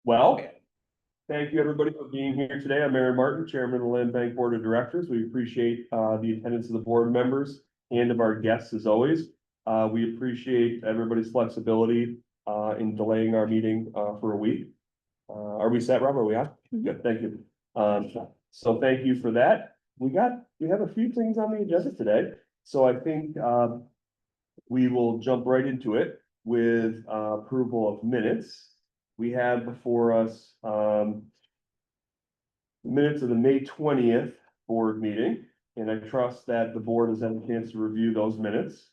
Well, thank you everybody for being here today. I'm Aaron Martin, Chairman of the Land Bank Board of Directors. We appreciate the attendance of the board members and of our guests as always. We appreciate everybody's flexibility in delaying our meeting for a week. Are we set, Rob? Are we on? Good, thank you. So thank you for that. We have a few things on the agenda today. So I think we will jump right into it with approval of minutes. We have before us minutes of the May 20th board meeting, and I trust that the board has had a chance to review those minutes.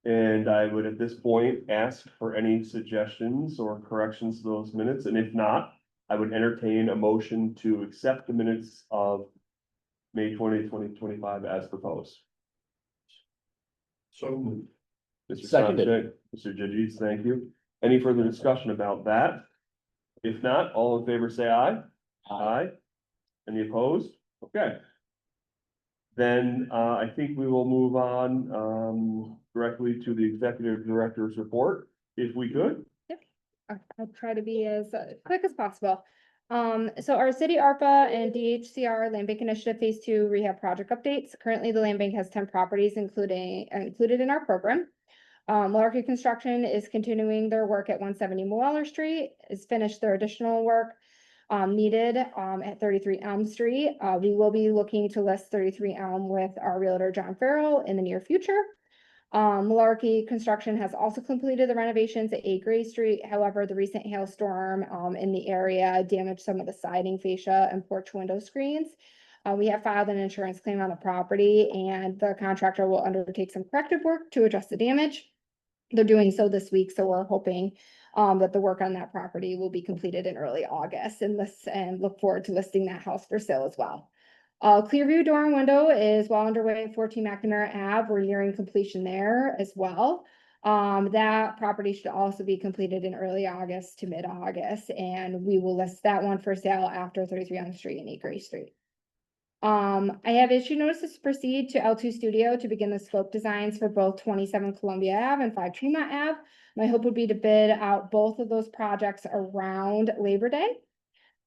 And I would at this point ask for any suggestions or corrections to those minutes, and if not, I would entertain a motion to accept the minutes of May 20th, 2025 as proposed. So moved. Mr. Seconded. Sonshek, Mr. Judges, thank you. Any further discussion about that? If not, all in favor say aye. Aye. Any opposed? Okay. Then I think we will move on directly to the executive director's report, if we could. I'll try to be as quick as possible. So our city ARPA and DHCR Land Bank Initiative Phase 2 rehab project updates. Currently, the land bank has 10 properties included in our program. Malarkey Construction is continuing their work at 170 Moeller Street, has finished their additional work needed at 33 Elm Street. We will be looking to list 33 Elm with our realtor John Farrell in the near future. Malarkey Construction has also completed the renovations at 8 Gray Street. However, the recent hailstorm in the area damaged some of the siding fascia and porch window screens. We have filed an insurance claim on the property, and the contractor will undertake some corrective work to address the damage. They're doing so this week, so we're hoping that the work on that property will be completed in early August, and look forward to listing that house for sale as well. Clearview door and window is well underway at 14 McNamara Ave. We're nearing completion there as well. That property should also be completed in early August to mid-August, and we will list that one for sale after 33 Elm Street and 8 Gray Street. I have issued notices to proceed to L2 Studio to begin the slope designs for both 27 Columbia Ave and 5 Tremont Ave. My hope would be to bid out both of those projects around Labor Day.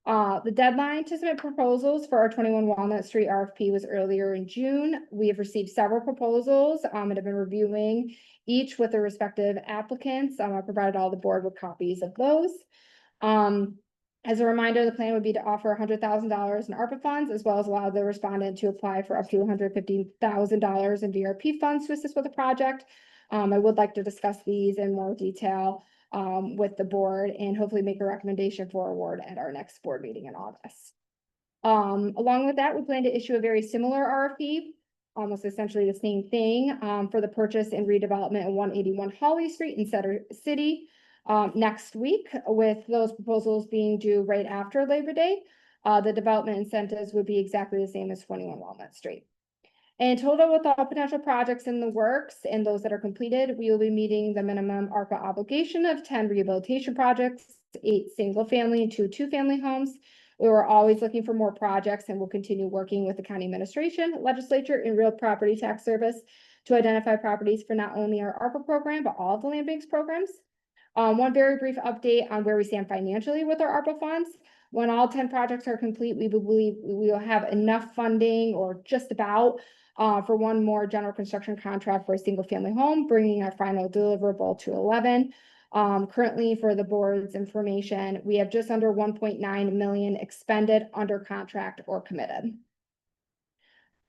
The deadline to submit proposals for our 21 Walnut Street RFP was earlier in June. We have received several proposals and have been reviewing each with their respective applicants. I provided all the board with copies of those. As a reminder, the plan would be to offer $100,000 in ARPA funds, as well as allow the respondent to apply for up to $150,000 in VRP funds to assist with the project. I would like to discuss these in more detail with the board and hopefully make a recommendation for award at our next board meeting in August. Along with that, we plan to issue a very similar RFP, almost essentially the same thing, for the purchase and redevelopment of 181 Holly Street in Center City next week, with those proposals being due right after Labor Day. The development incentives would be exactly the same as 21 Walnut Street. In total, with all potential projects in the works and those that are completed, we will be meeting the minimum ARPA obligation of 10 rehabilitation projects, 8 single-family and 2 two-family homes. We were always looking for more projects, and will continue working with the county administration, legislature, and real property tax service to identify properties for not only our ARPA program, but all of the land banks programs. One very brief update on where we stand financially with our ARPA funds. When all 10 projects are complete, we believe we will have enough funding, or just about, for one more general construction contract for a single family home, bringing our final deliverable to 11. Currently, for the board's information, we have just under 1.9 million expended, under contract, or committed.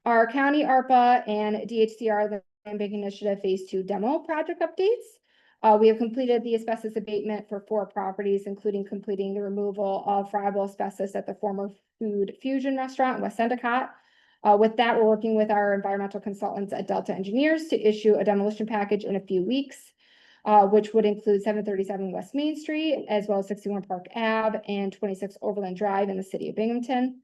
Our county ARPA and DHCR, the Land Bank Initiative Phase 2 demo project updates. We have completed the asbestos abatement for 4 properties, including completing the removal of friable asbestos at the former Food Fusion restaurant in West Endicott. With that, we're working with our environmental consultants at Delta Engineers to issue a demolition package in a few weeks, which would include 737 West Main Street, as well as 61 Park Ave and 26 Overland Drive in the city of Binghamton.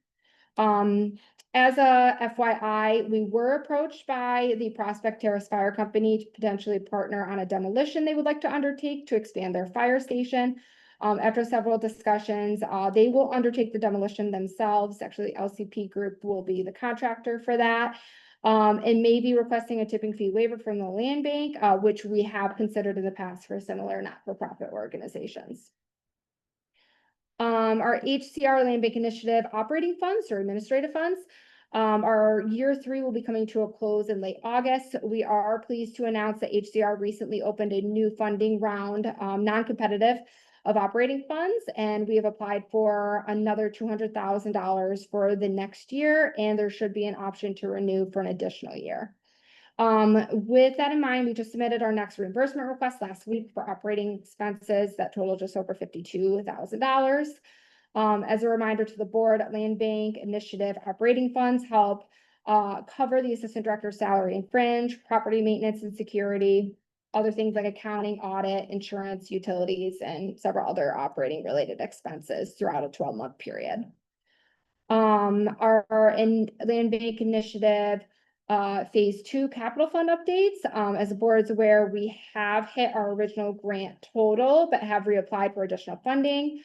As a FYI, we were approached by the Prospect Terrace Fire Company to potentially partner on a demolition they would like to undertake to expand their fire station. After several discussions, they will undertake the demolition themselves. Actually, LCP Group will be the contractor for that, and may be requesting a tipping fee waiver from the land bank, which we have considered in the past for similar not-for-profit organizations. Our HCR Land Bank Initiative operating funds or administrative funds. Our year 3 will be coming to a close in late August. We are pleased to announce that HCR recently opened a new funding round, non-competitive, of operating funds, and we have applied for another $200,000 for the next year, and there should be an option to renew for an additional year. With that in mind, we just submitted our next reimbursement request last week for operating expenses that total just over $52,000. As a reminder to the board, Land Bank Initiative operating funds help cover the assistant director's salary and fringe, property maintenance and security, other things like accounting, audit, insurance, utilities, and several other operating related expenses throughout a 12-month period. Our Land Bank Initiative phase 2 capital fund updates. As the board is aware, we have hit our original grant total, but have reapplied for additional funding.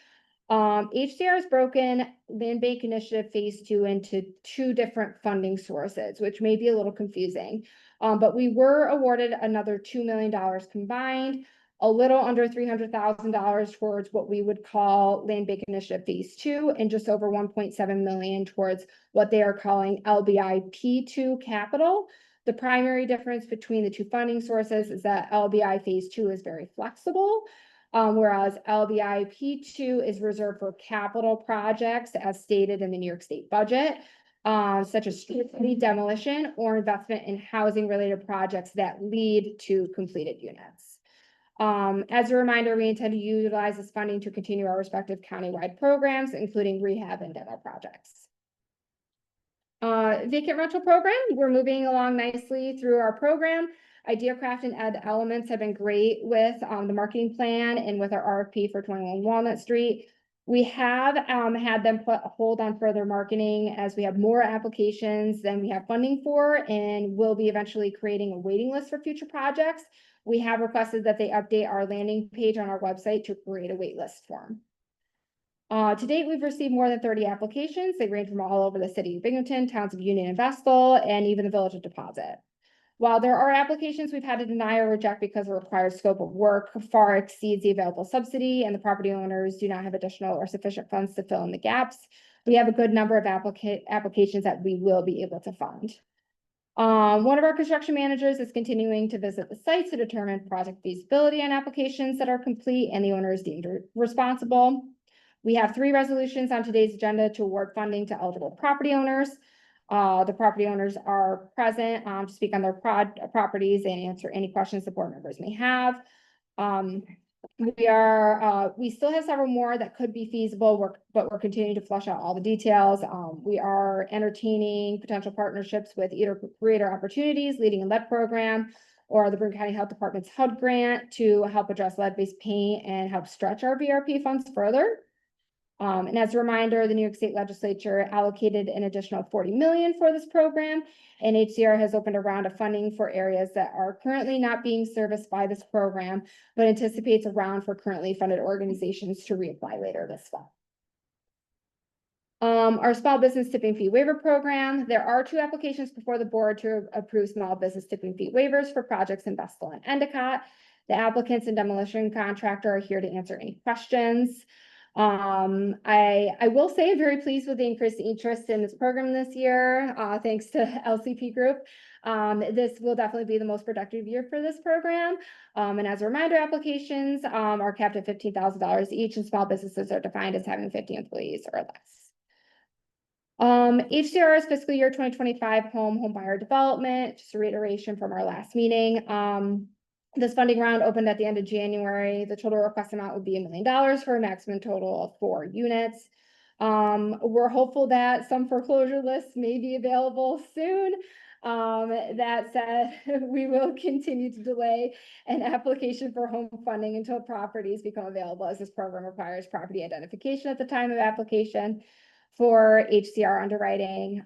HCR has broken Land Bank Initiative phase 2 into 2 different funding sources, which may be a little confusing. But we were awarded another $2 million combined, a little under $300,000 towards what we would call Land Bank Initiative phase 2, and just over $1.7 million towards what they are calling LBI P2 capital. The primary difference between the 2 funding sources is that LBI phase 2 is very flexible. Whereas LBI P2 is reserved for capital projects as stated in the New York State budget, such as street demolition or investment in housing related projects that lead to completed units. As a reminder, we intend to utilize this funding to continue our respective countywide programs, including rehab and demo projects. Vacant rental program, we're moving along nicely through our program. IdeaCraft and Ed Elements have been great with the marketing plan and with our RFP for 21 Walnut Street. We have had them put a hold on further marketing as we have more applications than we have funding for, and will be eventually creating a waiting list for future projects. We have requested that they update our landing page on our website to create a wait list form. To date, we've received more than 30 applications. They range from all over the city of Binghamton, towns of Union and Vestal, and even the village of Deposit. While there are applications we've had to deny or reject because the required scope of work far exceeds the available subsidy and the property owners do not have additional or sufficient funds to fill in the gaps, we have a good number of applications that we will be able to fund. One of our construction managers is continuing to visit the sites to determine project feasibility on applications that are complete and the owner is deemed responsible. We have 3 resolutions on today's agenda to award funding to eligible property owners. The property owners are present to speak on their properties and answer any questions the board members may have. We still have several more that could be feasible, but we're continuing to flush out all the details. We are entertaining potential partnerships with either Creator Opportunities, Leading a Lead Program, or the Broome County Health Department's HUD grant to help address lead-based paint and help stretch our VRP funds further. And as a reminder, the New York State Legislature allocated an additional $40 million for this program, and HCR has opened a round of funding for areas that are currently not being serviced by this program, but anticipates a round for currently funded organizations to reapply later this fall. Our small business tipping fee waiver program, there are 2 applications before the board to approve small business tipping fee waivers for projects in Vestal and Endicott. The applicants and demolition contractor are here to answer any questions. I will say I'm very pleased with the increased interest in this program this year, thanks to LCP Group. This will definitely be the most productive year for this program. And as a reminder, applications are capped at $15,000 each, and small businesses are defined as having 50 employees or less. HCR's fiscal year 2025 home buyer development, just a reiteration from our last meeting. This funding round opened at the end of January. The total request amount would be $1 million for a maximum total of 4 units. We're hopeful that some foreclosure lists may be available soon. That said, we will continue to delay an application for home funding until properties become available, as this program requires property identification at the time of application. For HCR underwriting,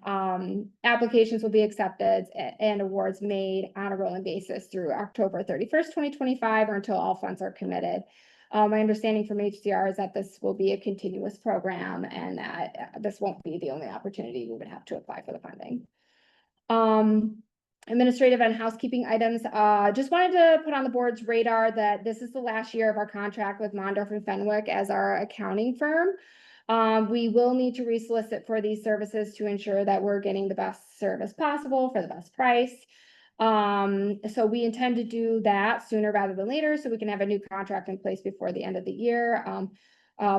applications will be accepted and awards made on a rolling basis through October 31st, 2025, or until all funds are committed. My understanding from HCR is that this will be a continuous program and that this won't be the only opportunity we would have to apply for the funding. Administrative and housekeeping items. Just wanted to put on the board's radar that this is the last year of our contract with Mondorf and Fenwick as our accounting firm. We will need to resolicit for these services to ensure that we're getting the best service possible for the best price. So we intend to do that sooner rather than later, so we can have a new contract in place before the end of the year.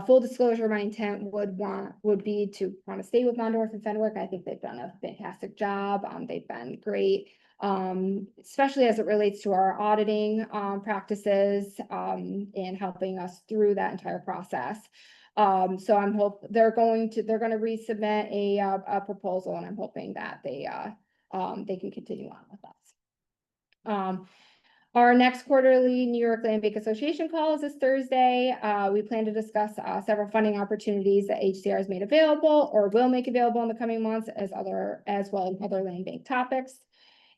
Full disclosure, my intent would be to want to stay with Mondorf and Fenwick. I think they've done a fantastic job. They've been great. Especially as it relates to our auditing, practices, and helping us through that entire process. So they're gonna resubmit a proposal, and I'm hoping that they can continue on with us. Our next quarterly New York Land Bank Association call is this Thursday. We plan to discuss several funding opportunities that HCR has made available or will make available in the coming months, as well as other land bank topics.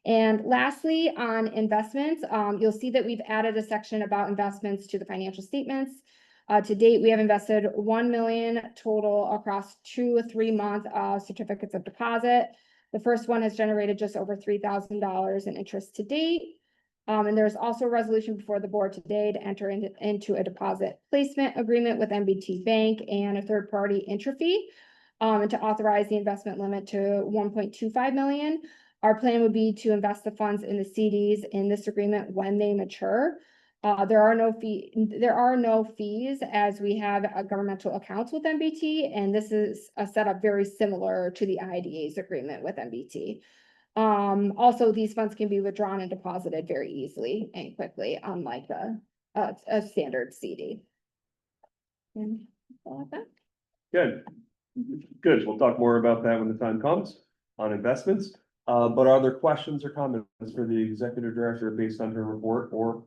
And lastly, on investments, you'll see that we've added a section about investments to the financial statements. To date, we have invested 1 million total across 2 or 3 month certificates of deposit. The first one has generated just over $3,000 in interest to date. And there's also a resolution before the board today to enter into a deposit placement agreement with MBT Bank and a third party entry fee, and to authorize the investment limit to 1.25 million. Our plan would be to invest the funds in the CDs in this agreement when they mature. There are no fees, as we have governmental accounts with MBT, and this is a setup very similar to the IDA's agreement with MBT. Also, these funds can be withdrawn and deposited very easily and quickly, unlike a standard CD. And all of that. Good. We'll talk more about that when the time comes on investments. But are there questions or comments for the executive director based on her report or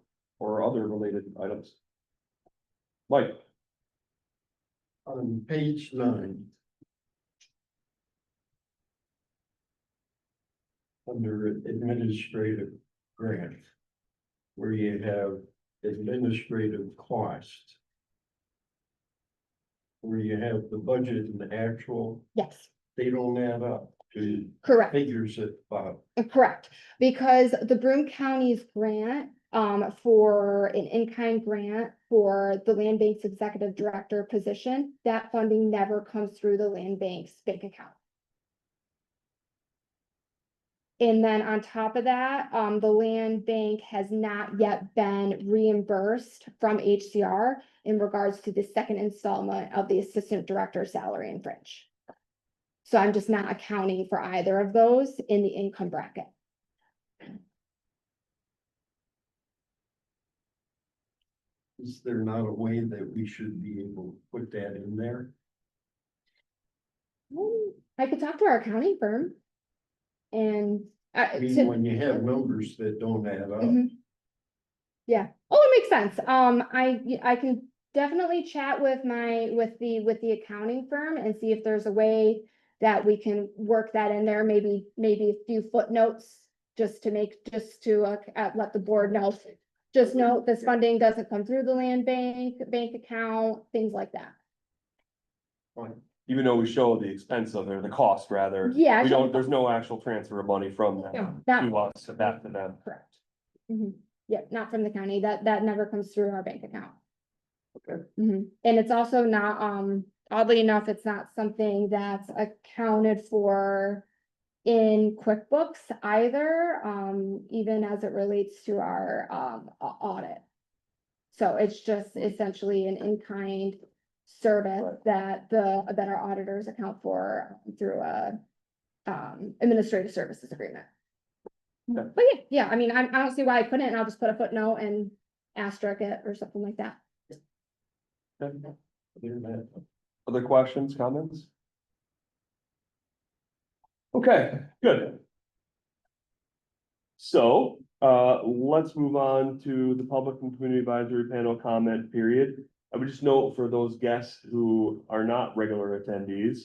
other related items? Mike. On page 9. Under administrative grant, where you have administrative cost, where you have the budget and the actual, Yes, they don't add up to correct. figures at bottom. Correct, because the Broome County's grant, for an in-kind grant for the land bank's executive director position, that funding never comes through the land bank's bank account. And then on top of that, the land bank has not yet been reimbursed from HCR in regards to the second installment of the assistant director salary and fringe. So I'm just not accounting for either of those in the income bracket. Is there not a way that we should be able to put that in there? I could talk to our accounting firm. And I mean, when you have numbers that don't add up. Yeah, oh, it makes sense. I can definitely chat with the accounting firm and see if there's a way that we can work that in there, maybe a few footnotes, just to let the board know. Just note this funding doesn't come through the land bank account, things like that. Fine. Even though we show the expense of it, or the cost rather. Yeah. There's no actual transfer of money from them to us, back to them. Correct. Yeah, not from the county, that never comes through our bank account. Okay. And it's also not, oddly enough, it's not something that's accounted for in QuickBooks either, even as it relates to our audit. So it's just essentially an in-kind service that our auditors account for through a administrative services agreement. Okay. But yeah, I mean, I don't see why I couldn't, and I'll just put a footnote and asterisk it or something like that. Other questions, comments? Okay, good. So, let's move on to the public and community advisory panel comment period. I would just note for those guests who are not regular attendees,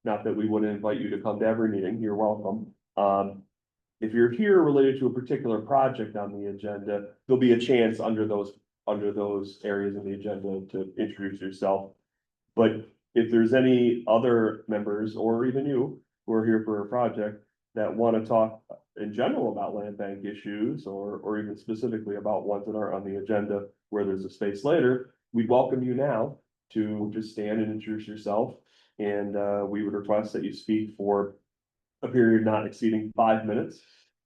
not that we wouldn't invite you to come to every meeting, you're welcome. If you're here related to a particular project on the agenda, there'll be a chance under those areas of the agenda to introduce yourself. But if there's any other members or even you who are here for a project that want to talk in general about land bank issues or even specifically about ones that are on the agenda where there's a space later, we welcome you now. to just stand and introduce yourself. And we would request that you speak for a period not exceeding 5 minutes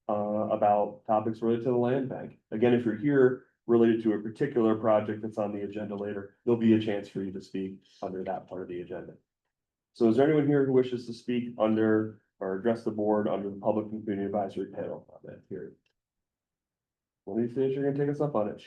about topics related to the land bank. Again, if you're here related to a particular project that's on the agenda later, there'll be a chance for you to speak under that part of the agenda. So is there anyone here who wishes to speak under or address the board under the Public and Community Advisory Panel on that period? Well, these days you're gonna take us up on it.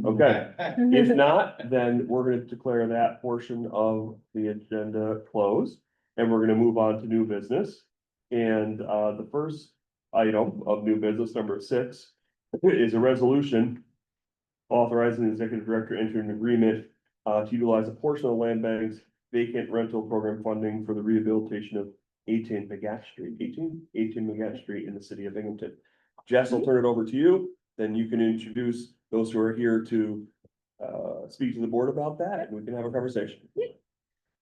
Okay, if not, then we're gonna declare that portion of the agenda closed. And we're gonna move on to new business. And the first item of new business, number 6, is a resolution authorizing the executive director to enter an agreement to utilize a portion of the land bank's vacant rental program funding for the rehabilitation of 18 McGath Street, 18 McGath Street in the city of Binghamton. Jess, I'll turn it over to you, then you can introduce those who are here to speak to the board about that, and we can have a conversation.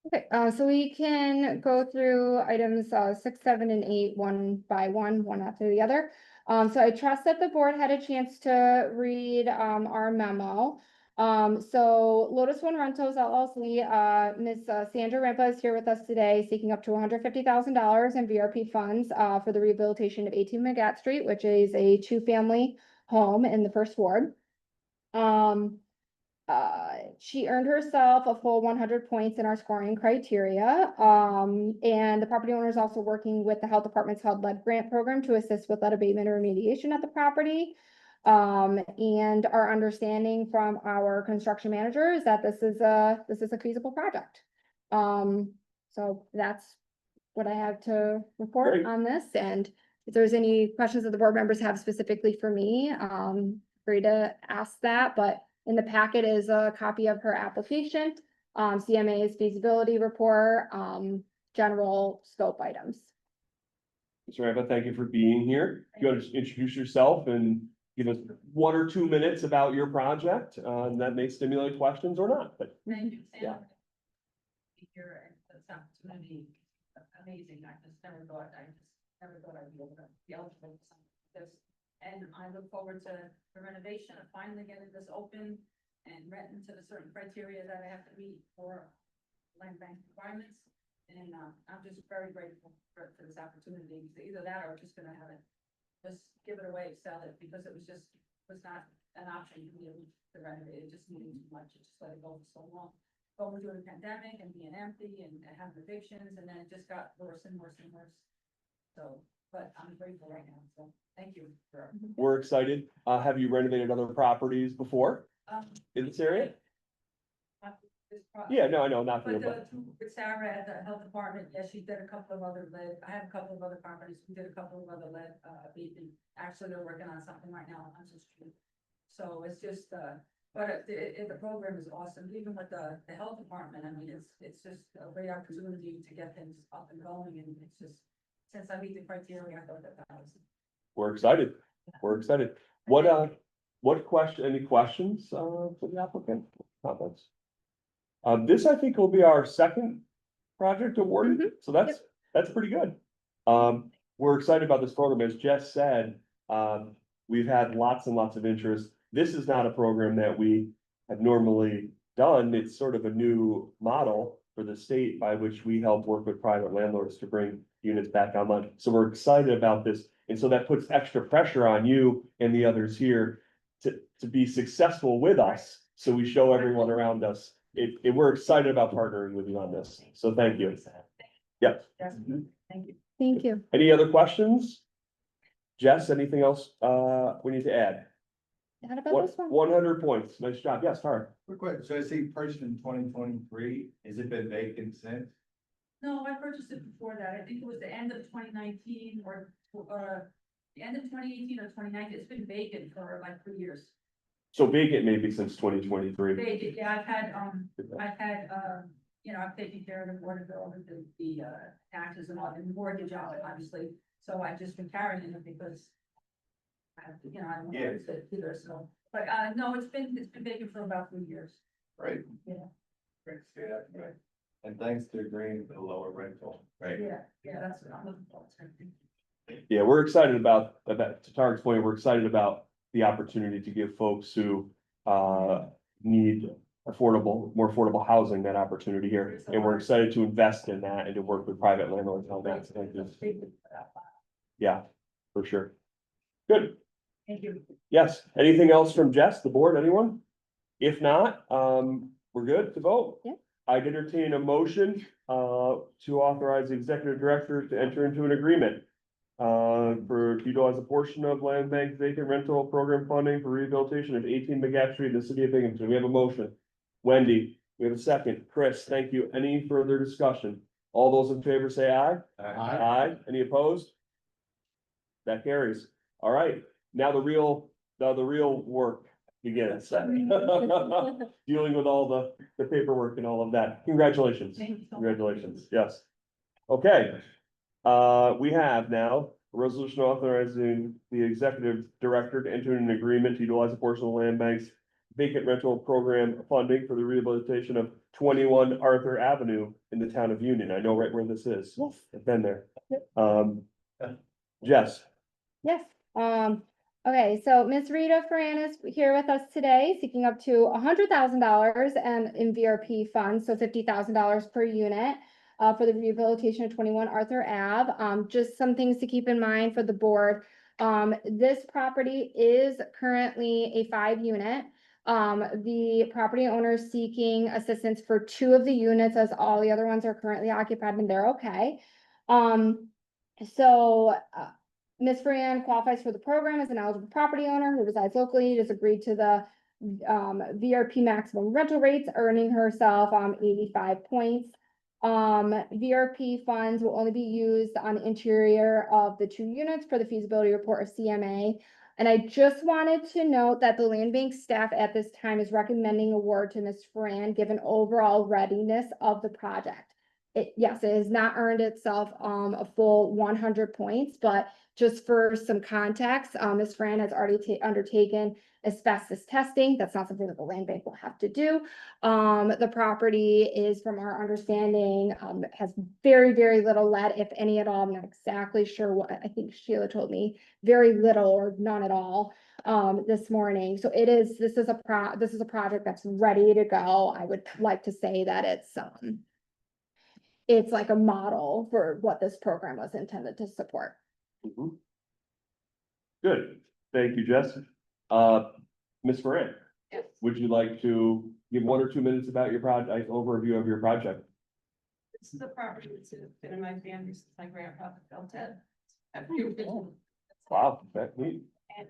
Okay, so we can go through items 6, 7, and 8, one by one after the other. So I trust that the board had a chance to read our memo. So Lotus One Rentals LLC, Ms. Sandra Rampa is here with us today, seeking up to $150,000 in VRP funds for the rehabilitation of 18 McGath Street, which is a 2-family home in the first ward. She earned herself a full 100 points in our scoring criteria. And the property owner is also working with the health department's HUD lead grant program to assist with lead abatement or remediation at the property. And our understanding from our construction manager is that this is a feasible project. So that's what I have to report Great. on this. And if there's any questions that the board members have specifically for me, free to ask that, but in the packet is a copy of her application, CMA's feasibility report, general scope items. Mr. Rampa, thank you for being here. You want to just introduce yourself and give us 1 or 2 minutes about your project, and that may stimulate questions or not, but. Thank you, Sam. Yeah. Here, and this opportunity, amazing, I just never thought I'd be able to be eligible for something like this. And I look forward to the renovation of finally getting this open and renting to the certain criteria that I have to meet for land bank requirements. And, I'm just very grateful for this opportunity, either that or just gonna have it, just give it away, sell it, because it was not an option for me to renovate, it just needed too much, it just let it go for so long. Going through the pandemic and being empty and having evictions, and then it just got worse and worse and worse. So, but I'm grateful right now, so thank you for. We're excited. Have you renovated other properties before in this area? Yeah, no, I know, not for you, But but with Sarah at the health department, yes, she did a couple of other lead, I have a couple of other properties, we did a couple of other lead, abatement. Actually, they're working on something right now on Hunter Street. So it's just, but the program is awesome, even with the health department, I mean, it's just a great opportunity to get things up and going, and it's just, since I meet the criteria, I thought that was. we're excited. We're excited. What any questions for the applicant? Comments? This, I think, will be our second project awarded, so that's pretty good. We're excited about this program. As Jess said, we've had lots and lots of interest. This is not a program that we have normally done. It's sort of a new model for the state by which we help work with private landlords to bring units back online. So we're excited about this. And so that puts extra pressure on you and the others here to be successful with us. So we show everyone around us. We're excited about partnering with you on this. So thank you. Yep. Thank you. Thank you. Any other questions? Jess, anything else we need to add? How about this one? 100 points. Nice job. Yes, Tara. Quick question, so I see purchased in 2023, has it been vacant since? No, I purchased it before that, I think it was the end of 2019 or the end of 2018 or 2019, it's been vacant for like 3 years. So vacant maybe since 2023. Vacant, yeah, I've had, you know, I've taken care of the water bill, the taxes and all, and mortgage on it, obviously. So I've just been carrying it because I don't know, it's either, so, but, no, it's been vacant for about 3 years. Right. Yeah. Great to see that, right. And thanks to agreeing with the lower rental, right? Yeah, that's what I'm looking for. Yeah, we're excited about, to Target's point, we're excited about the opportunity to give folks who need more affordable housing, that opportunity here. And we're excited to invest in that and to work with private landlords on that. So yeah, for sure. Good. Thank you. Yes. Anything else from Jess, the board, anyone? If not, we're good to vote. Yeah. I'd entertain a motion, to authorize the executive director to enter into an agreement. To utilize a portion of land bank vacant rental program funding for rehabilitation of 18 McGaff Street in the city of Binghamton. We have a motion. Wendy, we have a second. Chris, thank you. Any further discussion? All those in favor say aye. Aye. Any opposed? That carries. All right, now the real work begins. Dealing with all the paperwork and all of that. Congratulations. Thank you so much. Congratulations, yes. Okay, we have now a resolution authorizing the executive director to enter an agreement to utilize a portion of the land bank's vacant rental program funding for the rehabilitation of 21 Arthur Avenue in the town of Union. I know right where this is. Yes. I've been there. Jess. Yes, okay, so Ms. Rita Ferran is here with us today, seeking up to $100,000 and in VRP funds, so $50,000 per unit. For the rehabilitation of 21 Arthur Ave. Just some things to keep in mind for the board. This property is currently a 5-unit. The property owner is seeking assistance for 2 of the units, as all the other ones are currently occupied and they're okay. Ms. Ferran qualifies for the program as an eligible property owner who resides locally, has agreed to the VRP maximum rental rates, earning herself 85 points. VRP funds will only be used on the interior of the 2 units for the feasibility report of CMA. And I just wanted to note that the land bank staff at this time is recommending award to Ms. Ferran, given overall readiness of the project. Yes, it has not earned itself a full 100 points, but just for some context, Ms. Fran has already undertaken asbestos testing. That's not something that the land bank will have to do. The property is, from our understanding, has very, very little lead, if any at all. I'm not exactly sure what, I think Sheila told me very little or none at all this morning. So this is a project that's ready to go. I would like to say that it's like a model for what this program was intended to support. Mhm. Good, thank you, Jess. Ms. Moran, Yes. would you like to give 1 or 2 minutes about your project, overview of your project? This is a property that's been in my family since my grandpa built it. A few people. Wow, that's neat. And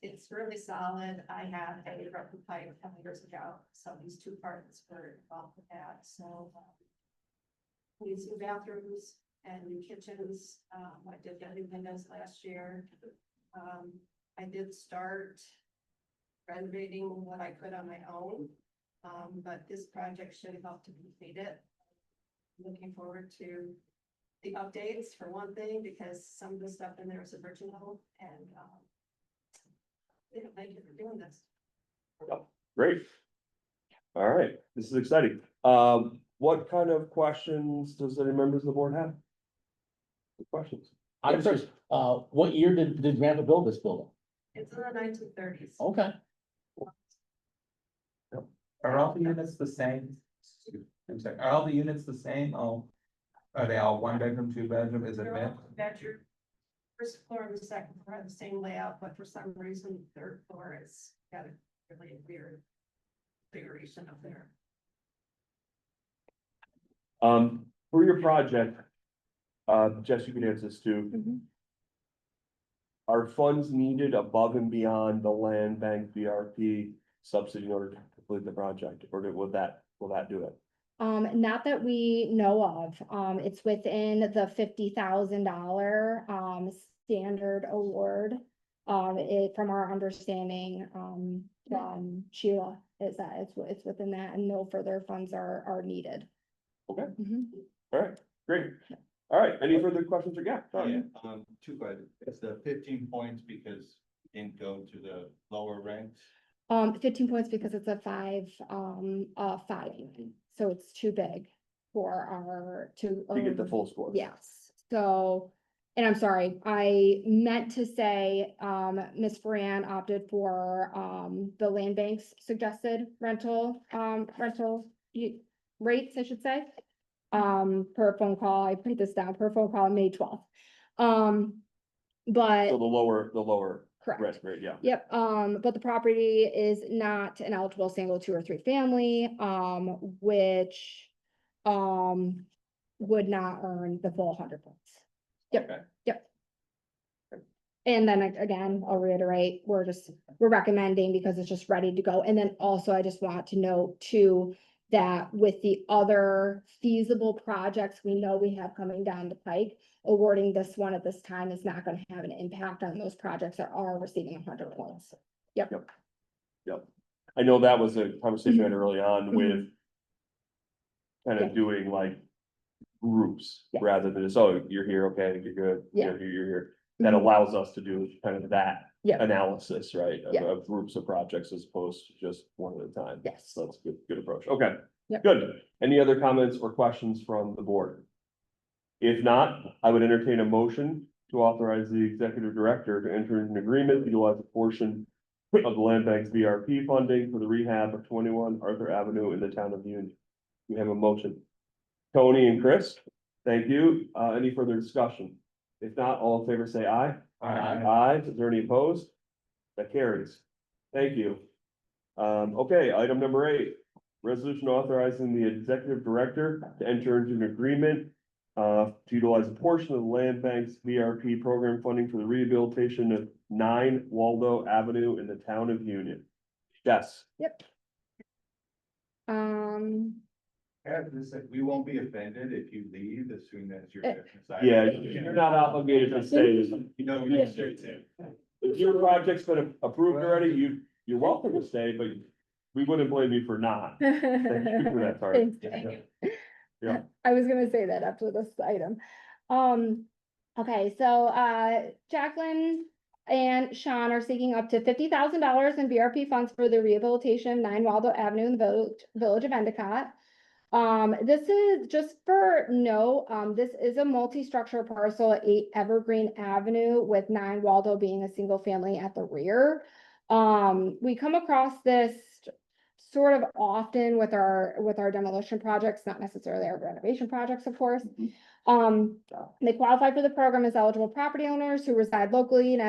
it's really solid. I had a broken pipe a couple years ago, so these 2 parts were involved with that, so. Needs new bathrooms and new kitchens. I did get new windows last year. I did start renovating what I could on my own. But this project should help to complete it. Looking forward to the updates for one thing, because some of the stuff in there is original and thank you for doing this. Great. All right, this is exciting. What kind of questions does any members of the board have? Good questions. I'm curious, what year did Grandpa build this building? It's in the 1930s. Okay. Are all the units the same? I'm sorry, are all the units the same? Oh, are they all 1 bedroom, 2 bedroom? Is it They're mid? all bedroom. First floor and the second floor have the same layout, but for some reason, the 3rd floor has got a really weird configuration up there. For your project, Jess, you can answer this too. Mhm. Are funds needed above and beyond the land bank VRP subsidy in order to complete the project, or will that do it? Not that we know of. It's within the $50,000 standard award. From our understanding, from Sheila, is that it's within that and no further funds are needed. Okay. Mhm. All right, great. All right, any further questions or Yeah, John? 2 questions. It's the 15 points because it didn't go to the lower ranks. 15 points because it's a 5 unit, so it's too big for our To get the full score. Yes, so and I'm sorry, I meant to say, Ms. Fran opted for, the land bank's suggested rates, I should say. Per phone call, I put this down, per phone call on May 12th. But. So the lower Correct. risk rate, yeah. Yep, but the property is not an eligible single, 2 or 3 family, which, would not earn the full 100 points. Yep, Okay. yep. And then again, I'll reiterate, we're recommending because it's just ready to go. And then also I just want to note too, that with the other feasible projects we know we have coming down the pike, awarding this one at this time is not gonna have an impact on those projects that are receiving 100 points. Yep. I know that was a conversation we had early on with kind Yeah. of doing like groups Yeah. rather than just, oh, you're here, okay, you're good, Yeah. you're here. That Mhm. allows us to do kind of that Yeah. analysis, right? Yeah. Of groups of projects as opposed to just one at a time. Yes. So that's good approach. Okay. Yep. Good. Any other comments or questions from the board? If not, I would entertain a motion to authorize the executive director to enter into an agreement to utilize a portion of the land bank's VRP funding for the rehab of 21 Arthur Avenue in the town of Union. We have a motion. Tony and Chris, thank you. Any further discussion? If not, all in favor say aye. Aye. Is there any opposed? That carries. Thank you. Okay, item number 8, resolution authorizing the executive director to enter into an agreement to utilize a portion of the land bank's VRP program funding for the rehabilitation of 9 Waldo Avenue in the town of Union. Yes. Yep. We won't be offended if you leave as soon as you're. Yeah, you're not obligated to stay. You know, Yeah. If your project's been approved already, you're welcome to stay, but we wouldn't blame you for not. Thank you for that, sorry. Thanks. Yeah. I was gonna say that after this item. Okay, so, Jacqueline and Sean are seeking up to $50,000 in VRP funds for the rehabilitation of 9 Waldo Avenue in the village of Endicott. This is just for this is a multi-structure parcel at 8 Evergreen Avenue with 9 Waldo being a single family at the rear. We come across this sort of often with our demolition projects, not necessarily our renovation projects, of course. They qualify for the program as eligible property owners who reside locally and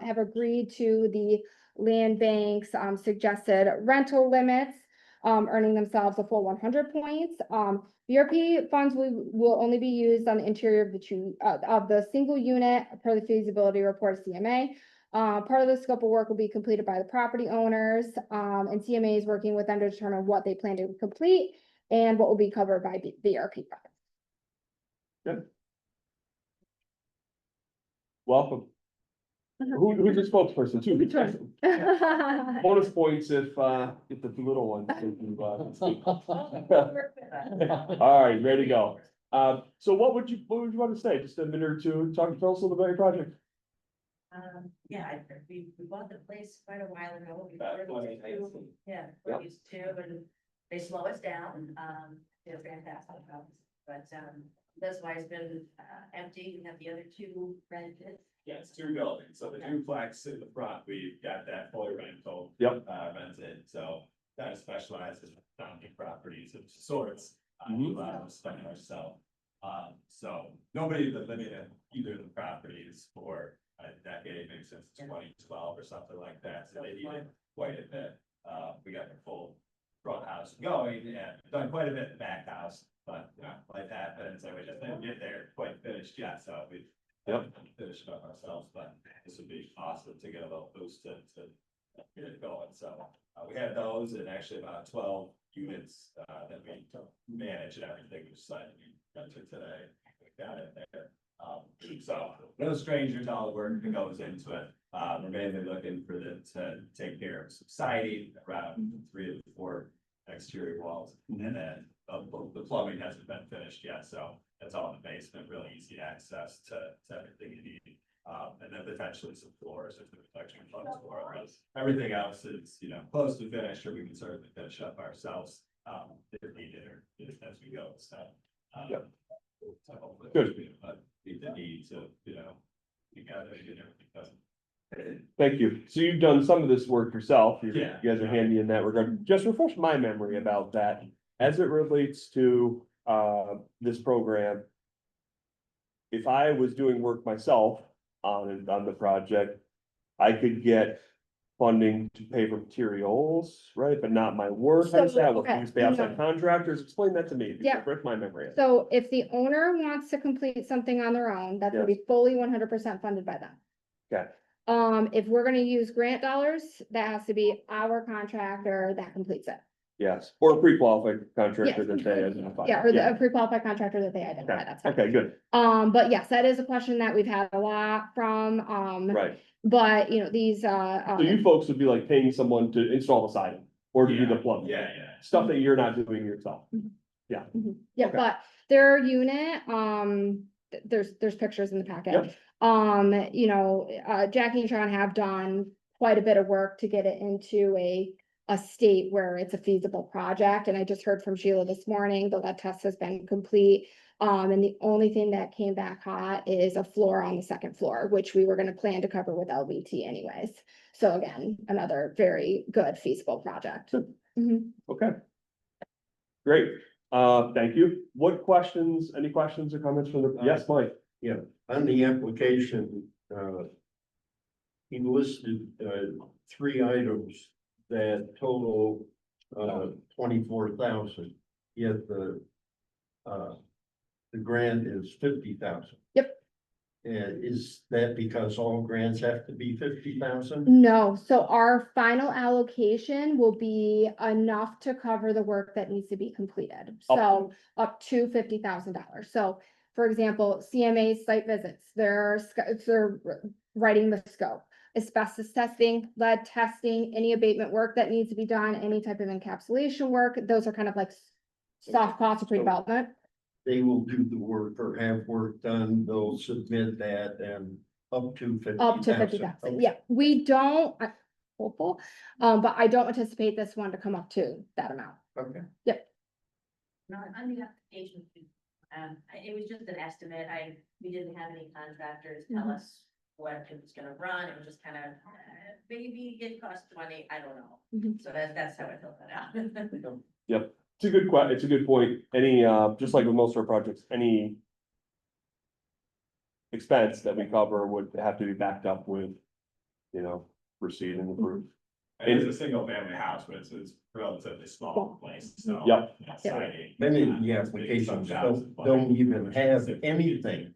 have agreed to the land bank's suggested rental limits, earning themselves a full 100 points. VRP funds will only be used on the interior of the single unit per the feasibility report CMA. Part of the scope of work will be completed by the property owners, and CMA is working with them to determine what they plan to complete and what will be covered by VRP funds. Good. Welcome. Who's the spokesperson too? Which one? Bonus points if the little ones. All right, ready to go. So what would you want to say? Just a minute or two, tell us a little bit about your project. Yeah, we bought the place quite a while ago. Back Before when these two, yeah, Yep. these two, and they slow us down, they're fantastic houses, but, that's why it's been, empty, we have the other 2 rented. Yeah, it's 2 buildings, so the duplex in the front, we've got that fully rental. Yep. Rented, so that specializes in founding properties of sorts. Mhm. A lot of stuff ourselves. So nobody that living in either of the properties for a decade, maybe since 2012 or something like that, so they needed quite a bit. We got the full front house going and done quite a bit in the back house, but life happens, and we just didn't get there quite finished yet, so we. Yep. Finish it up ourselves, but this would be awesome to get a little boost to get it going, so. We had those and actually about 12 units, that we manage and everything, we decided we rented today, we got it there. So, no stranger to all the work that goes into it, we're mainly looking for them to take care of some siding around 3 of the 4 exterior walls, and then the plumbing hasn't been finished yet, so that's all in the basement, really easy access to everything you need. And then potentially some floors if the protection funds for it, but everything else is, close to finished, or we can certainly finish up ourselves, if needed or as we go, so. Yep. So hopefully, Good. meet the need key to, together, everything. Thank you. So you've done some of this work yourself. You Yeah. guys are handy in that regard. Just refresh my memory about that as it relates to this program. If I was doing work myself on the project, I could get funding to pay for materials, right? But not my work. How does that work? Okay, You just pay outside no. contractors? Explain that to me. Yeah. Refresh my memory. So if the owner wants to complete something on their own, that's gonna be fully 100% funded by them. Okay. If we're gonna use grant dollars, that has to be our contractor that completes it. Yes, or a pre-qualified contractor Yes. that they identify. Yeah, or a pre-qualified contractor that they identify, Okay, that's fine. okay, good, But yes, that is a question that we've had a lot from, right. but you know, these, So you folks would be like paying someone to install the siding or to do the plumbing? Yeah. Stuff that you're not doing yourself. Yeah, Okay. but their unit, there's pictures in the packet. You know, Jackie and Sean have done quite a bit of work to get it into a state where it's a feasible project. And I just heard from Sheila this morning, the lead test has been complete. And the only thing that came back hot is a floor on the second floor, which we were gonna plan to cover with LVT anyways. So again, another very good feasible project. Mhm. Okay. Great, thank you. What questions, any questions or comments from the, yes, Mike? On the application, he listed, 3 items that total, 24,000, yet the grant is 50,000. Yep. And is that because all grants have to be 50,000? No, so our final allocation will be enough to cover the work that needs to be completed. So up to $50,000. So for example, CMA site visits, they're writing the scope. Asbestos testing, lead testing, any abatement work that needs to be done, any type of encapsulation work, those are kind of like soft costs of pre-development. They will do the work or have work done, they'll submit that and up to 50,000. Up to 50,000, yeah, we don't, hopeful, but I don't anticipate this one to come up to that amount. Okay. No, on the application, it was just an estimate, we didn't have any contractors tell us what it was gonna run, it was just kind of, maybe it cost 20, I don't know. So that's how I filled that out. Yep, it's a good it's a good point. Any, just like with most of our projects, any expense that we cover would have to be backed up with, receipt and proof. And it's a single family house, but it's relatively small place, so. Yep. Siding, Many of the maybe applications some jobs don't even have anything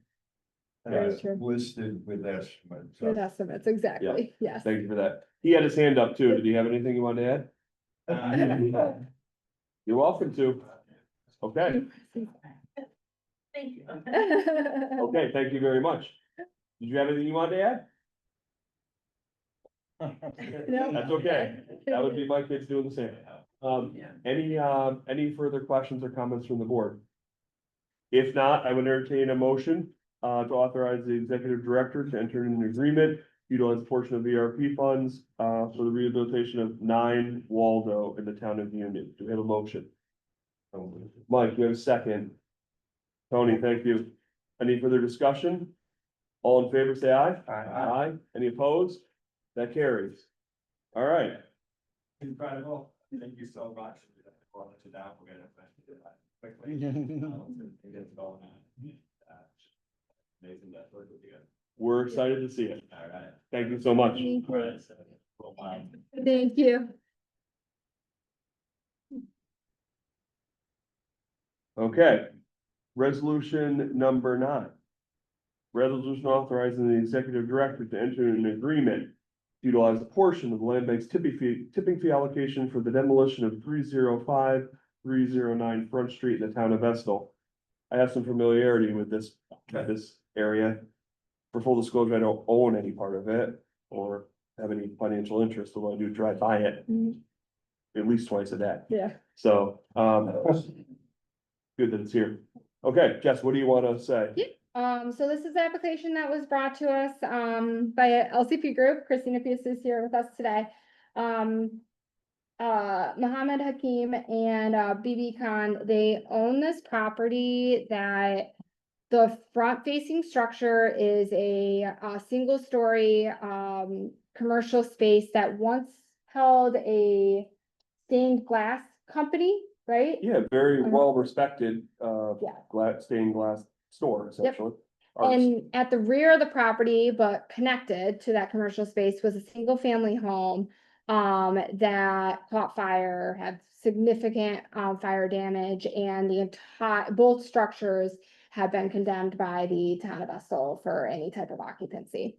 Very true. listed with estimates. Good estimates, exactly, yes. Thank you for that. He had his hand up too. Did he have anything you wanted to add? You're welcome to. Okay, Thank you. okay, thank you very much. Did you have anything you wanted to add? No. That's okay. That would be my kids doing the same. Any further questions or comments from the board? If not, I would entertain a motion to authorize the executive director to enter into an agreement, utilize a portion of ERP funds for the rehabilitation of 9 Waldo in the town of Union. Do we have a motion? Mike, do you have a second? Tony, thank you. Any further discussion? All in favor, say aye. Aye. Any opposed? That carries. All right. Incredible, thank you so much. We're gonna quickly. Get going on. Amazing that work with you. We're excited to see it. All right. Thank you so much. Thank All you. right, so, well, Thank you. Okay. Resolution number 9. Resolution authorizing the executive director to enter an agreement to utilize a portion of the land bank's tipping fee allocation for the demolition of 309 Front Street in the town of Estill. I have some familiarity with this area. For full disclosure, I don't own any part of it or have any financial interest, although I do drive by it at least twice a day. Yeah. So, good that it's here. Okay, Jess, what do you want to say? So this is the application that was brought to us, by LCP Group. Christina Pius is here with us today. Mohammed Hakim and, BB Khan, they own this property that The front facing structure is a single story, commercial space that once held a stained glass company, right? Yeah, very Uh-huh. well respected, Yeah. stained glass store essentially. Arts. And at the rear of the property, but connected to that commercial space, was a single family home that caught fire, had significant fire damage, and the entire both structures have been condemned by the town of Estill for any type of occupancy.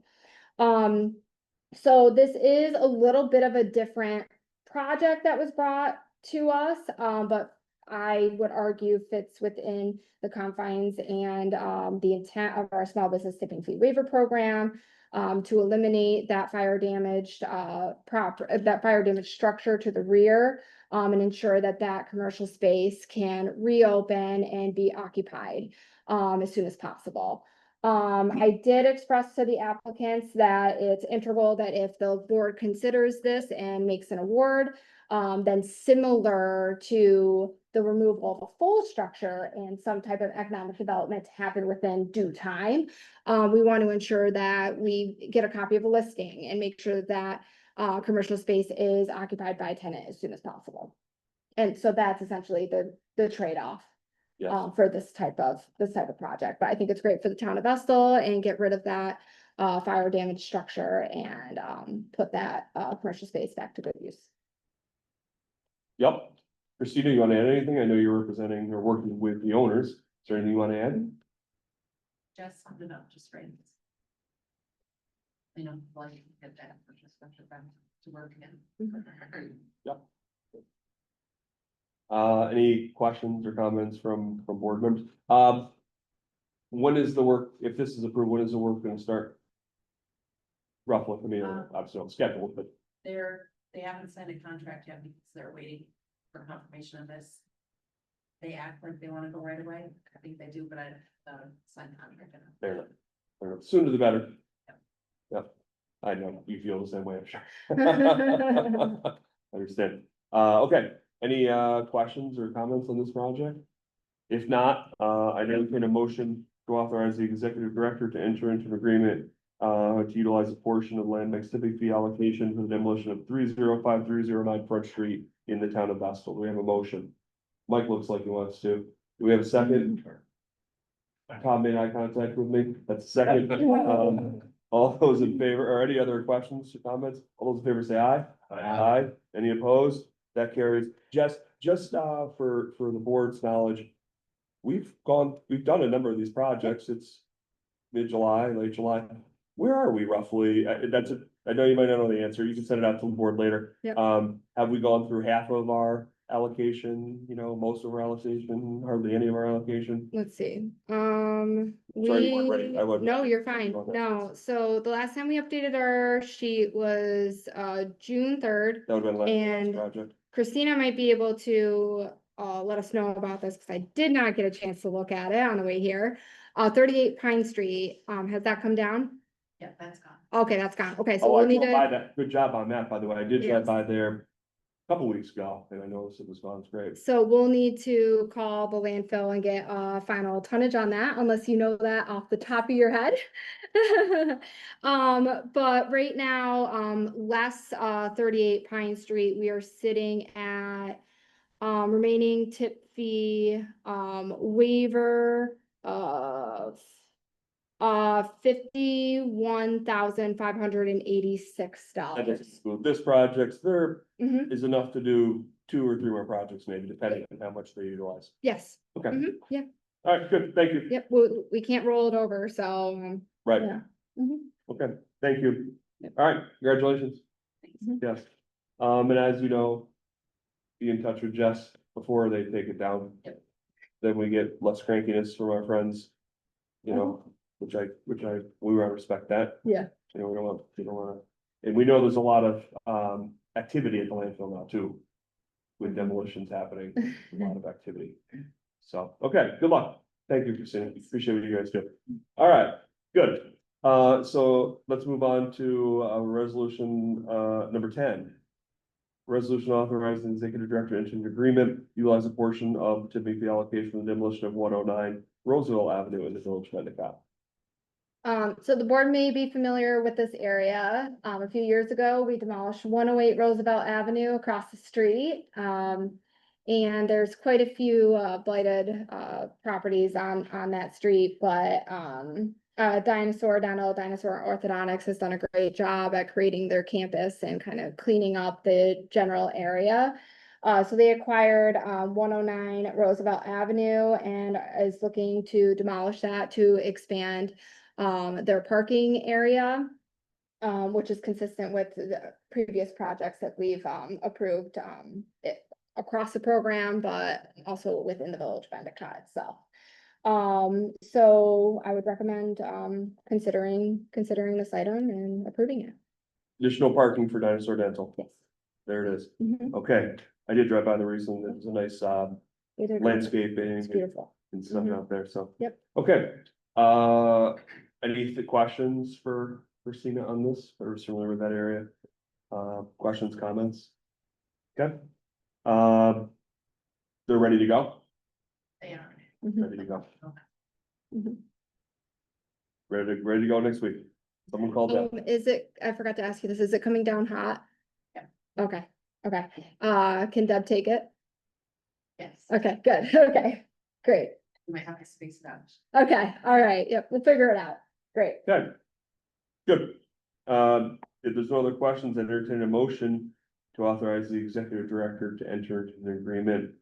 So this is a little bit of a different project that was brought to us, but I would argue fits within the confines and the intent of our small business tipping fee waiver program to eliminate that fire damaged that fire damaged structure to the rear and ensure that that commercial space can reopen and be occupied as soon as possible. I did express to the applicants that it's integral that if the board considers this and makes an award, then similar to the removal of a full structure and some type of economic development to happen within due time. We want to ensure that we get a copy of a listing and make sure that commercial space is occupied by a tenant as soon as possible. And so that's essentially the trade-off Yes. for this type of project. But I think it's great for the town of Estill and get rid of that fire damage structure and put that commercial space back to good use. Yep. Christina, you want to add anything? I know you're representing or working with the owners. Is there anything you want to add? Just, just right. You know, like, get that, just to work again. Yep. Any questions or comments from board members? When is the work, if this is approved, when is the work gonna start? Roughly, I mean, obviously on schedule, but They haven't signed a contract yet because they're waiting for confirmation of this. They act like they wanna go right away. I think they do, but I signed the contract. they're not. Sooner the better. Yep. I know, you feel the same way, I'm sure. Understand. Okay, any questions or comments on this project? If not, I entertain a motion to authorize the executive director to enter into an agreement to utilize a portion of land bank civic fee allocation for the demolition of 305309 Front Street in the town of Estill. Do we have a motion? Mike looks like he wants to. Do we have a second? Tom made eye contact with me. That's a second. All those in favor, or any other questions or comments? All those in favor say aye. Aye. Any opposed? That carries. Just for the board's knowledge, we've done a number of these projects. It's mid-July, late July. Where are we roughly? I know you might not know the answer. You can send it out to the board later. Yep. Have we gone through half of our allocation, most of our allocation, hardly any of our allocation? Let's see, Sorry, you weren't ready. I wasn't. no, you're fine. Okay. No, so the last time we updated our sheet was June 3rd. That would have been And- last project. Christina might be able to let us know about this because I did not get a chance to look at it on the way here. 38 Pine Street, has that come down? Yeah, that's gone. Okay, that's gone. Okay, so Oh, I we'll need drove to. by that. Good job on that, by the way. I did drive Yes. by there a couple weeks ago and I noticed it was gone. It's great. So we'll need to call the landfill and get final tonnage on that, unless you know that off the top of your head. But right now, less 38 Pine Street, we are sitting at remaining tip fee waiver of $51,586. That doesn't include this project. There Mhm. is enough to do 2 or 3 more projects, maybe depending on how much they utilize. Yes, Okay, yeah, all right, good. Thank you. yep, we can't roll it over, so, Right, yeah. Mhm. okay, thank you. Yep. All right, congratulations. Mhm. Yes. And as you know, be in touch with Jess before they take it down. Yep. Then we get less crankiness from our friends, which we respect that. Yeah. We don't want, and we know there's a lot of, activity at the landfill now too. With demolitions happening, a lot of activity. So, okay, good luck. Thank you, Christina. Appreciate what you guys do. All right, good. So let's move on to, resolution, number 10. Resolution authorizing the executive director to enter an agreement, utilize a portion of the tipping fee allocation for the demolition of 109 Roosevelt Avenue in the village of Endicott. So the board may be familiar with this area. A few years ago, we demolished 108 Roosevelt Avenue across the street. And there's quite a few blighted properties on that street, but Dinosaur Orthodontics has done a great job at creating their campus and kind of cleaning up the general area. So they acquired 109 Roosevelt Avenue and is looking to demolish that to expand their parking area, which is consistent with the previous projects that we've approved across the program, but also within the village of Endicott itself. So I would recommend considering this item and approving it. Additional parking for Dinosaur Dental. Yes. There it is. Mhm. Okay, I did drive by there recently. There's a nice They did great. landscaping It's beautiful. and stuff Mhm. out there, so. Yep. Okay, any questions for Christina on this, or familiar with that area? Questions, comments? Okay. They're ready to go? They are. Mhm. Ready to go. Mhm. Ready to go next week. Someone called that. Is it, I forgot to ask you this, is it coming down hot? Yeah. Okay, okay. Can Deb take it? Yes. Okay, good, okay, great. You might have to space it out. Okay, all right, yep, we'll figure it out. Great. Okay. Good. If there's no other questions, I entertain a motion to authorize the executive director to enter into an agreement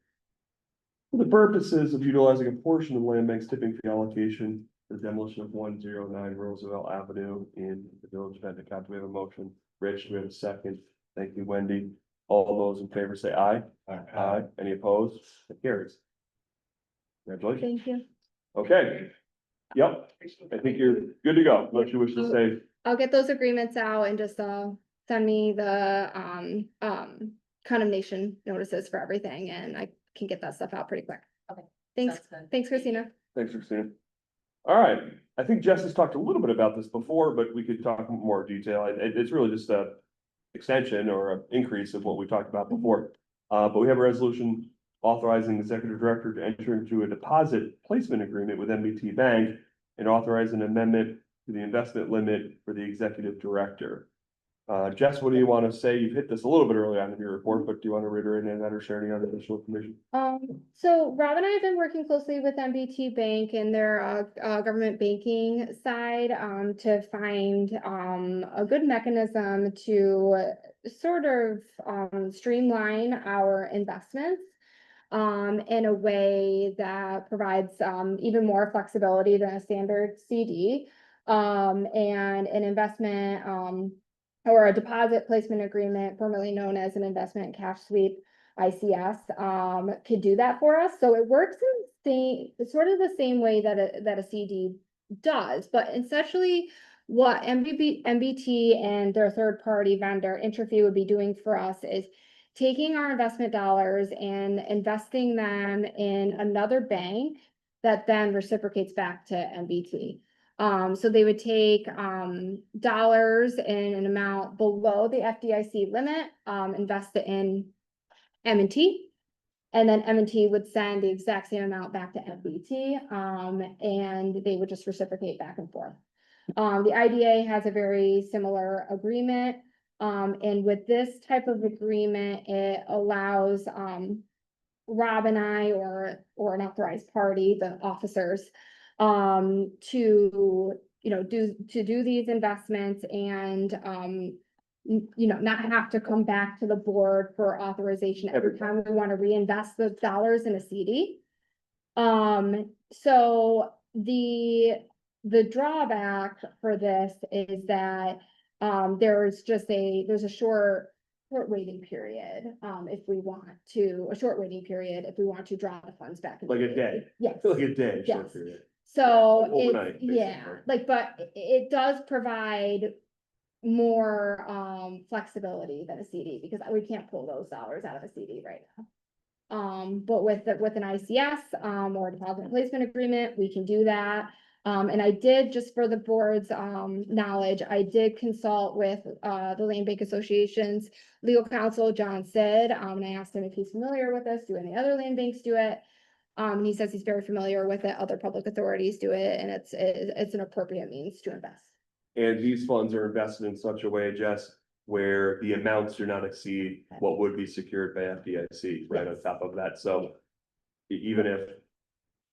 for the purposes of utilizing a portion of the land bank's tipping fee allocation for the demolition of 109 Roosevelt Avenue in the village of Endicott. Do we have a motion? Rich, do we have a second? Thank you, Wendy. All those in favor say aye. Aye. Any opposed? It carries. Congratulations. Thank you. Okay. Yep, I think you're good to go. Unless you wish to say, I'll get those agreements out and just send me the condemnation notices for everything and I can get that stuff out pretty quick. Okay. Thanks, Sounds good. thanks Christina. thanks, Christina. All right, I think Jess has talked a little bit about this before, but we could talk in more detail. It's really just a extension or an increase of what we talked about before. But we have a resolution authorizing the executive director to enter into a deposit placement agreement with MBT Bank and authorize an amendment to the investment limit for the executive director. Jess, what do you want to say? You've hit this a little bit early on in your report, but do you want to reiterate any of that or share any other additional information? So Rob and I have been working closely with MBT Bank and their government banking side to find a good mechanism to sort of streamline our investments in a way that provides even more flexibility than a standard CD and an investment or a deposit placement agreement, formerly known as an investment cash sweep ICS, could do that for us. So it works in sort of the same way that a CD does, but essentially what MBT and their third party vendor Intrafi would be doing for us is taking our investment dollars and investing them in another bank that then reciprocates back to MBT. So they would take dollars in an amount below the FDIC limit, invest it in M&T, and then M&T would send the exact same amount back to MBT, and they would just reciprocate back and forth. The IDA has a very similar agreement, and with this type of agreement, it allows Rob and I or an authorized party, the officers, to do these investments and not have to come back to the board for authorization every time we want to reinvest those dollars in a CD. So the drawback for this is that there's a short waiting period if we want to draw the funds back. Like a day. Yes. Like a day. Yes. short period. So Like overnight, it's, yeah, basically. like, but it does provide more flexibility than a CD because we can't pull those dollars out of a CD right now. But with an ICS or a deposit placement agreement, we can do that. And I did, just for the board's knowledge, I did consult with the Land Bank Association's legal counsel, John Sid, and I asked him if he's familiar with this. Do any other land banks do it? And he says he's very familiar with it, other public authorities do it, and it's an appropriate means to invest. And these funds are invested in such a way, Jess, where the amounts do not exceed what would be secured by FDIC, right on top of that, so. Even if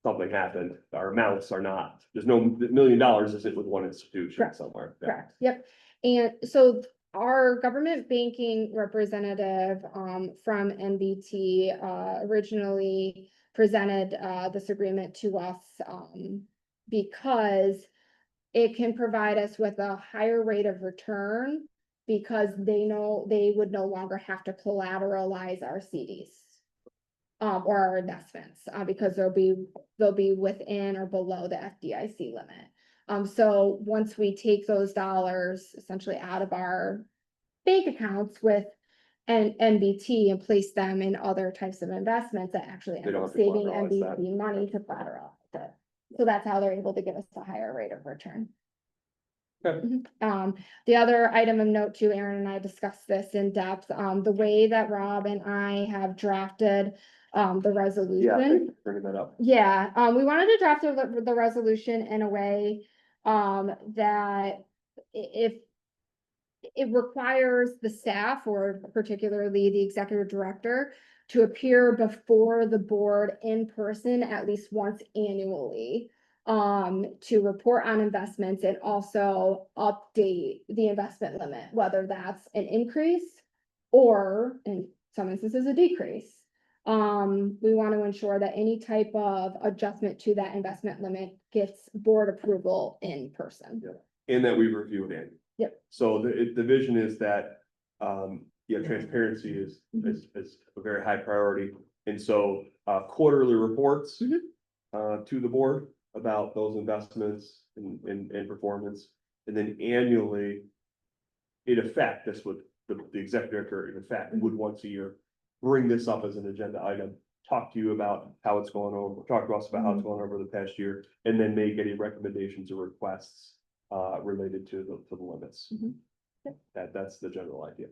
something happened, our amounts are not, there's no $1 million isn't with one institution Correct. somewhere. Yeah. Correct, yep. And so our government banking representative from NBT originally presented this agreement to us because it can provide us with a higher rate of return because they know they would no longer have to collateralize our CDs or our investments because they'll be within or below the FDIC limit. So once we take those dollars essentially out of our bank accounts with NBT and place them in other types of investments that actually They end don't up have to saving collateralize that. NBT money to collateralize it. So that's how they're able to give us a higher rate of return. Okay. The other item of note too, Aaron and I discussed this in depth, the way that Rob and I have drafted the Yeah, resolution. thank you for bringing that up. Yeah, we wanted to draft the resolution in a way, that if it requires the staff or particularly the executive director to appear before the board in person at least once annually, to report on investments and also update the investment limit, whether that's an increase or in some instances a decrease. We want to ensure that any type of adjustment to that investment limit gets board approval in person. And that we review it annually. Yep. So the vision is that, transparency is Mm-hmm. a very high priority. And so, quarterly reports, Mhm. to the board about those investments and performance. And then annually, in effect, that's what the executive director, in effect, would once a year bring this up as an agenda item, talk to you about how it's going over, talk to us about how it's going over the past year, and then make any recommendations or requests related to the limits. Mhm. Yep. That's the general idea.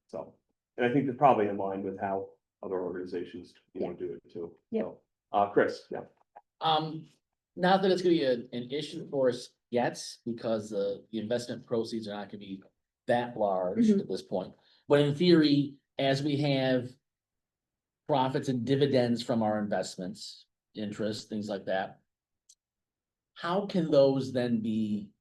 So, and I think they're probably in line with how other organizations, Yeah. do it too. Yeah. So, Chris, yeah. Not that it's gonna be an issue for us yet, because the investment proceeds are not gonna be that large Mhm. at this point. But in theory, as we have profits and dividends from our investments, interest, things like that, how can those then be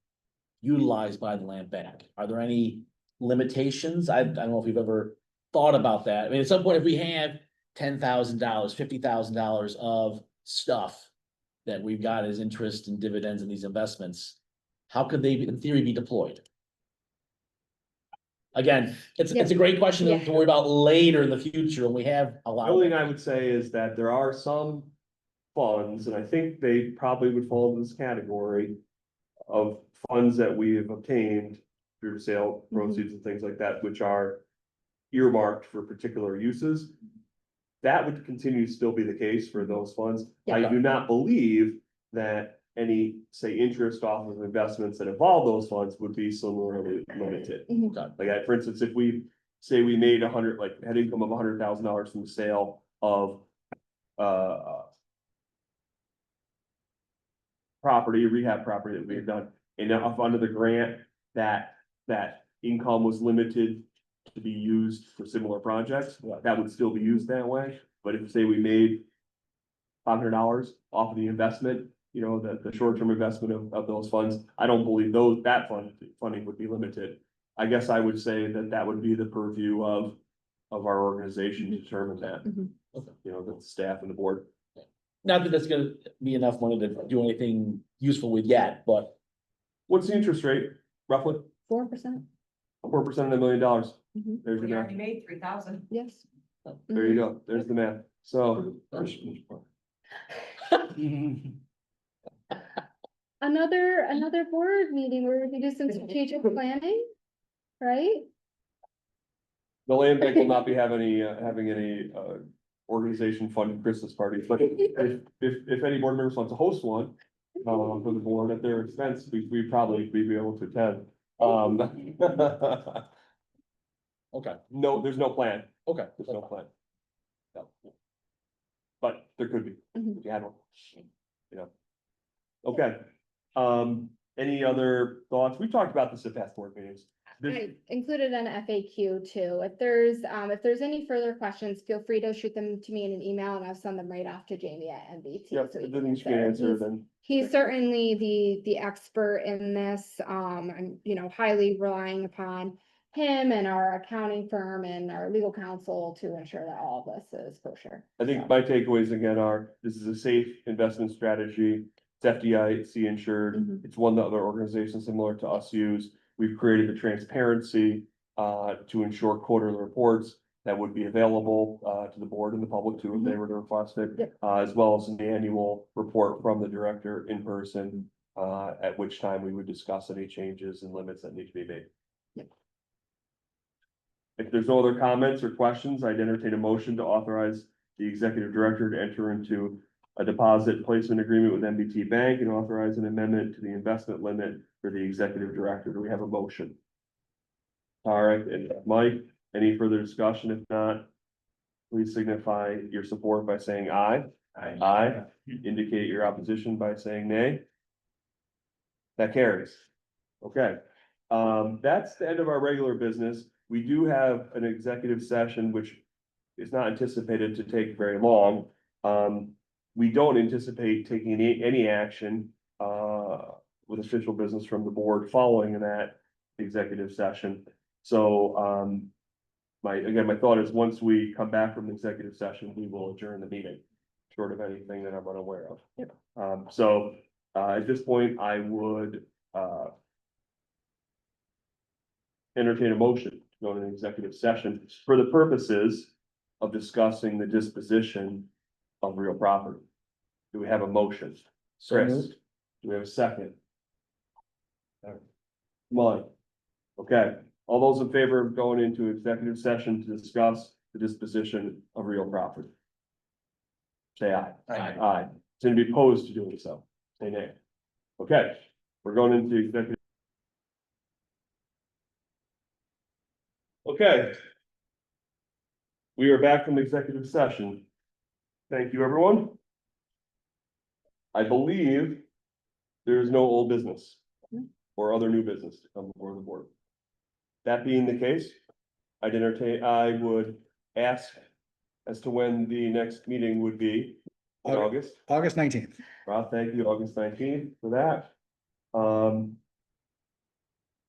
utilized by the land bank? Are there any limitations? I don't know if you've ever thought about that. I mean, at some point, if we have $10,000, $50,000 of stuff that we've got as interest and dividends in these investments, how could they, in theory, be deployed? Again, it's a great question Yeah. to worry about later in the future when we have a The lot. only thing I would say is that there are some funds, and I think they probably would fall into this category of funds that we have obtained through sale proceeds and things like that, which are earmarked for particular uses. That would continue to still be the case for those funds. I Yeah. do not believe that any, say, interest off of investments that involve those funds would be similarly limited. Mhm. Like, for instance, if we say we made had income of $100,000 from the sale of rehab property that we had done, and now up under the grant, that income was limited to be used for similar projects, that would still be used that way. But if, say, we made $500 off of the investment, the short-term investment of those funds, I don't believe that funding would be limited. I guess I would say that would be the purview of our organization to determine that, Mhm. the staff and the board. Not that that's gonna be enough money to do anything useful with yet, but What's the interest rate, roughly? 4%. 4% of $1 million. Mhm. There's your We math. already made 3,000. Yes. There you go. There's the math. So. Another board meeting where we can do some strategic planning, right? The land bank will not be having any organization funded Christmas parties, but if any board members want to host one. For the board at their expense, we'd probably be able to attend. okay, No, there's no plan. okay. There's no plan. but there could be, Mhm. if you had one. You know. Okay, any other thoughts? We talked about this at past board meetings. This- I included an FAQ too. If there's any further questions, feel free to shoot them to me in an email and I'll send them right off to Jamie at MBT. Yep, so he if can anything's answer. been answered, He's- then, He's certainly the expert in this. I'm, highly relying upon him and our accounting firm and our legal counsel to ensure that all of this is kosher. I think my takeaways again are, this is a safe investment strategy. It's FDIC insured. Mhm. It's one that other organizations similar to us use. We've created the transparency to ensure quarterly reports that would be available to the board and the public too, if they were to request it. Yep. As well as an annual report from the director in person, at which time we would discuss any changes and limits that need to be made. Yep. If there's no other comments or questions, I'd entertain a motion to authorize the executive director to enter into a deposit placement agreement with MBT Bank and authorize an amendment to the investment limit for the executive director. Do we have a motion? All right, and Mike, any further discussion? If not, please signify your support by saying aye. Aye. Indicate your opposition by saying nay. That carries. Okay, that's the end of our regular business. We do have an executive session, which is not anticipated to take very long. We don't anticipate taking any action, with official business from the board following that executive session. So, my thought is, once we come back from the executive session, we will adjourn the meeting, short of anything that I'm unaware of. At this point, I would, entertain a motion to go to an executive session for the purposes of discussing the disposition of real property. Do we have a motion? Chris, do we have a second? Mike, okay, all those in favor of going into executive session to discuss the disposition of real property? Say aye. Aye. It's gonna be opposed to doing so. Say nay. Okay, we're going into executive. Okay. We are back from executive session. Thank you, everyone. I believe there is no old business or other new business to come before the board. That being the case, I would ask as to when the next meeting would be in August. August 19th. Rob, thank you, August 19th for that.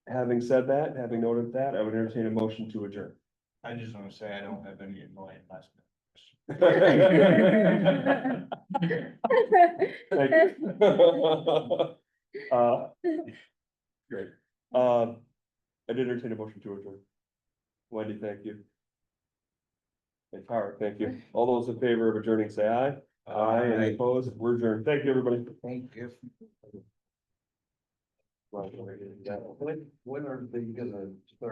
Having said that, having noted that, I would entertain a motion to adjourn. I just want to say I don't have any annoying last Thank you. Great. I'd entertain a motion to adjourn. Wendy, thank you. And Howard, thank you. All those in favor of adjourning, say aye. Aye, and opposed, we're adjourned. Thank you, everybody. Thank you. When are they gonna start?